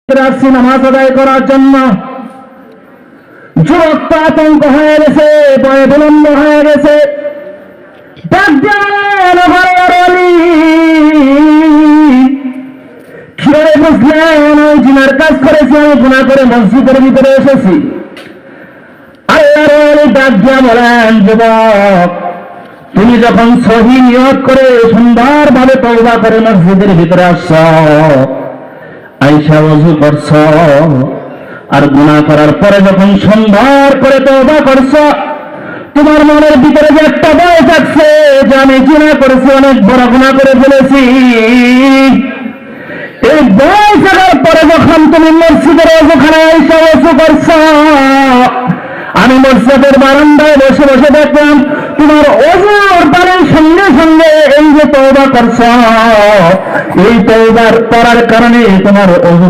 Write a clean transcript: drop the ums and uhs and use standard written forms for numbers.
আসছি নামাজ আদায় করার জন্য। যুবকটা আতঙ্ক হয়ে গেছে, ভয়ে বিলম্ব হয়ে গেছে। ডাক দেন আল্লাহর ওলি, কিভাবে বুঝলেন ওই জিনার কাজ করেছি, আমি গুনাহ করে মসজিদের ভিতরে এসেছি? আল্লাহর ওলি ডাক দিয়া বলেন, যুবক, তুমি যখন সহি নিয়ত করে সুন্দরভাবে তওবা করে মসজিদের ভিতরে আসছো, আয়েশা ওযু করছো, আর গুনাহ করার পরে যখন সুন্দর করে তওবা করছো, তোমার মনের ভিতরে যে একটা ভয় থাকছে যে আমি জিনা করেছি, অনেক বড় গুনাহ করে ফেলেছি, এই ভয় থাকার পরে যখন তুমি মসজিদের ওযুখানায় আয়েশা ওযু করছো, আমি মসজিদের বারান্দায় বসে বসে দেখলাম তোমার ওযুর পানির সঙ্গে সঙ্গে এই যে তওবা করছো, এই তওবার করার কারণে তোমার ওযু